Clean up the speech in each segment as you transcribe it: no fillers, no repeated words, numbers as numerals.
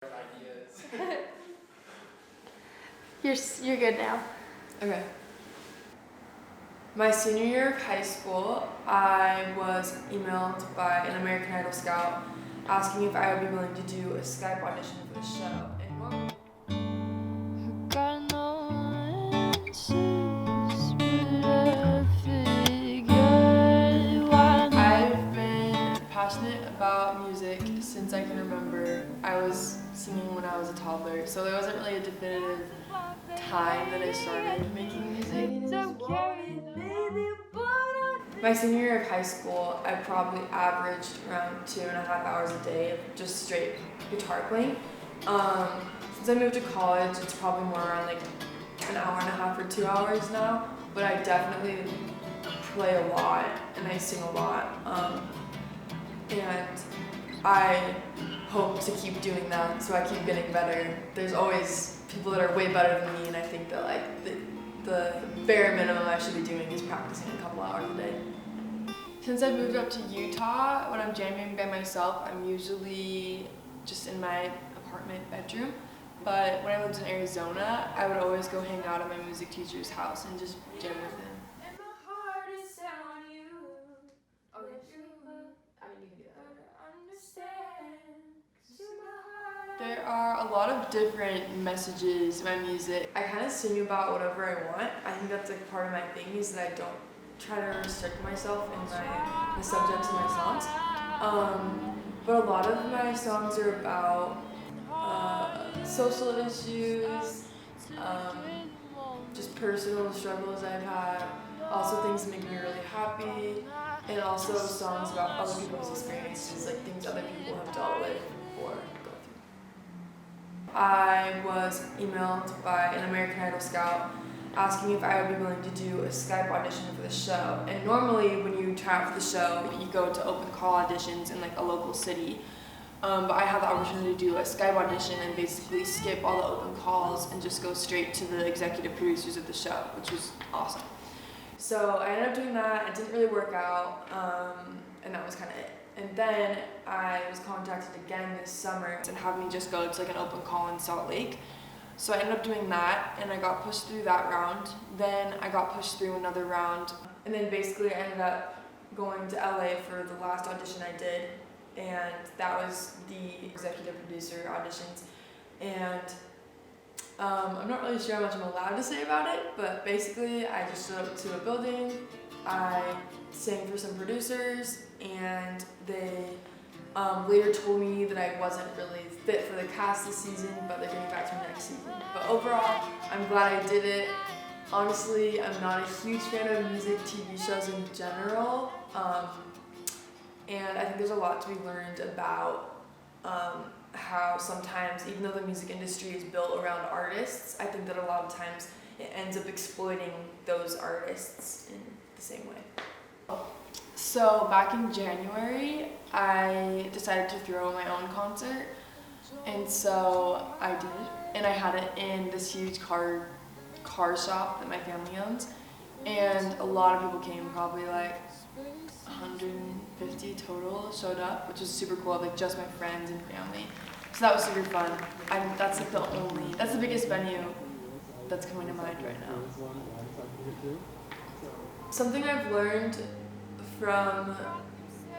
ideas. You're good now. Okay. My senior year of high school, I was emailed by an American Idol scout asking if I would be willing to do a Skype audition for the show. And normally, Got no answers, but I figured why not? I've been passionate about music since I can remember. I was singing when I was a toddler, so there wasn't really a definitive time that I started making music. My senior year of high school, I probably averaged around 2.5 hours a day of just straight guitar playing. Since I moved to college, it's probably more around like an hour and a half or 2 hours now, but I definitely play a lot and I sing a lot. And I hope to keep doing that, so I keep getting better. There's always people that are way better than me, and I think that like the bare minimum I should be doing is practicing a couple hours a day. Since I moved up to Utah, when I'm jamming by myself, I'm usually just in my apartment bedroom. But when I lived in Arizona, I would always go hang out at my music teacher's house and just jam with him. There are a lot of different messages in my music. I kind of sing about whatever I want. I think that's like part of my thing is that I don't try to restrict myself in the subjects of my songs. But a lot of my songs are about social issues, just personal struggles I've had, also things that make me really happy, and also songs about other people's experiences, like things other people have dealt with or go through. I was emailed by an American Idol scout asking if I would be willing to do a Skype audition for the show. And normally when you try out for the show, you go to open call auditions in like a local city. But I had the opportunity to do a Skype audition and basically skip all the open calls and just go straight to the executive producers of the show, which was awesome. So I ended up doing that. It didn't really work out, and that was kind of it. And then I was contacted again this summer and had me just go to like an open call in Salt Lake. So I ended up doing that, and I got pushed through that round. Then I got pushed through another round, and then basically I ended up going to LA for the last audition I did, and that was the executive producer auditions. And I'm not really sure how much I'm allowed to say about it, but basically I just showed up to a building, I sang for some producers, and they later told me that I wasn't really fit for the cast this season, but they're getting back to me next season. But overall, I'm glad I did it. Honestly, I'm not a huge fan of music TV shows in general, and I think there's a lot to be learned about how sometimes, even though the music industry is built around artists, I think that a lot of times it ends up exploiting those artists in the same way. So back in January, I decided to throw my own concert, and so I did, and I had it in this huge car shop that my family owns, and a lot of people came, probably like 150 total showed up, which was super cool, like just my friends and family. So that was super fun. That's the biggest venue that's coming to mind right now. Something I've learned from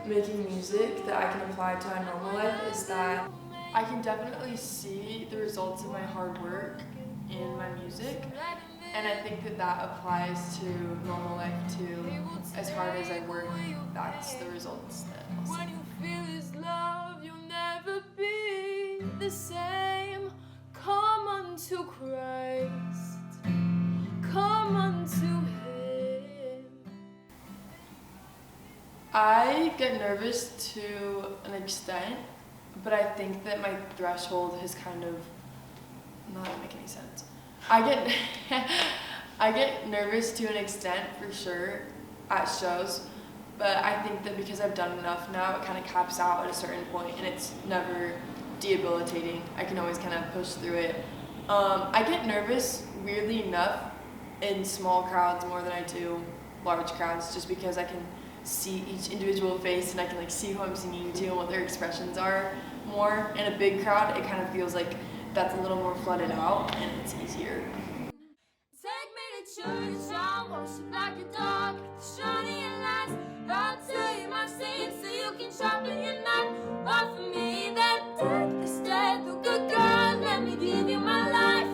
making music that I can apply to my normal life is that I can definitely see the results of my hard work in my music, and I think that applies to normal life too. As hard as I work, that's the results that I'll see. When you feel his love, you'll never be the same. Come unto Christ, come unto him. I get nervous to an extent, but I think that my threshold has kind of not make any sense. I get nervous to an extent for sure at shows, but I think that because I've done enough now, it kind of caps out at a certain point, and it's never debilitating. I can always kind of push through it. I get nervous, weirdly enough, in small crowds more than I do large crowds, just because I can see each individual face and I can like see who I'm singing to and what their expressions are more. In a big crowd, it kind of feels like that's a little more flooded out and it's easier. Take me to church, I'll worship like a dog. Shining your lights, I'll tell you my sins so you can sharpen your knife. Offer me that death is death, oh good God, let me give you my life.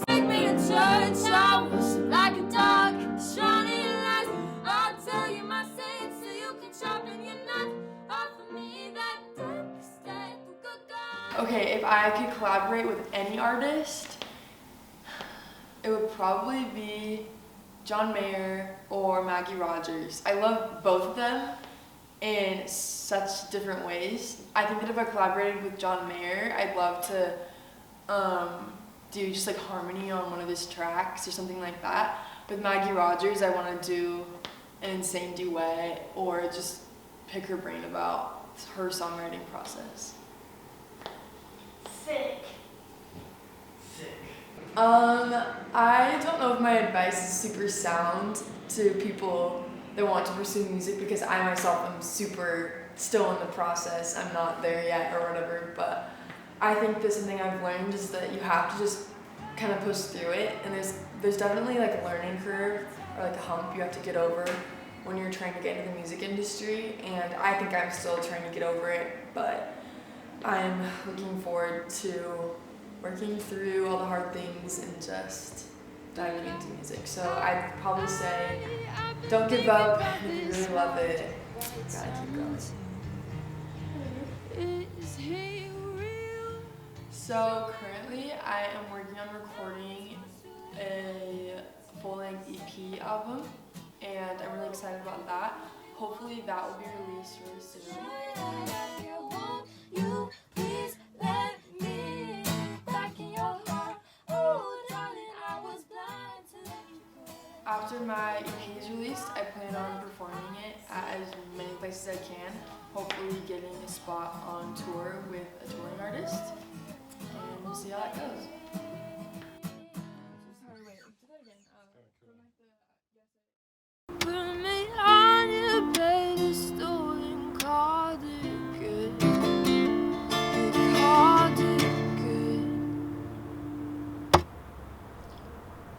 Take me to church, I'll worship like a dog. Shining your lights, I'll tell you my sins so you can sharpen your knife. Offer me that death is death, oh good God. Okay, if I could collaborate with any artist, it would probably be John Mayer or Maggie Rogers. I love both of them in such different ways. I think that if I collaborated with John Mayer, I'd love to do just like harmony on one of his tracks or something like that. With Maggie Rogers, I want to do an insane duet or just pick her brain about her songwriting process. Sick. I don't know if my advice is super sound to people that want to pursue music because I myself am super still in the process. I'm not there yet or whatever, but I think that something I've learned is that you have to just kind of push through it, and there's definitely like a learning curve or like a hump you have to get over when you're trying to get into the music industry, and I think I'm still trying to get over it, but I'm looking forward to working through all the hard things and just diving into music. So I'd probably say, don't give up. If you really love it, you gotta keep going. So currently I am working on recording a full-length EP album, and I'm really excited about that. Hopefully that will be released really soon. After my EP is released, I plan on performing it at as many places as I can, hopefully getting a spot on tour with a touring artist, and we'll see how that goes.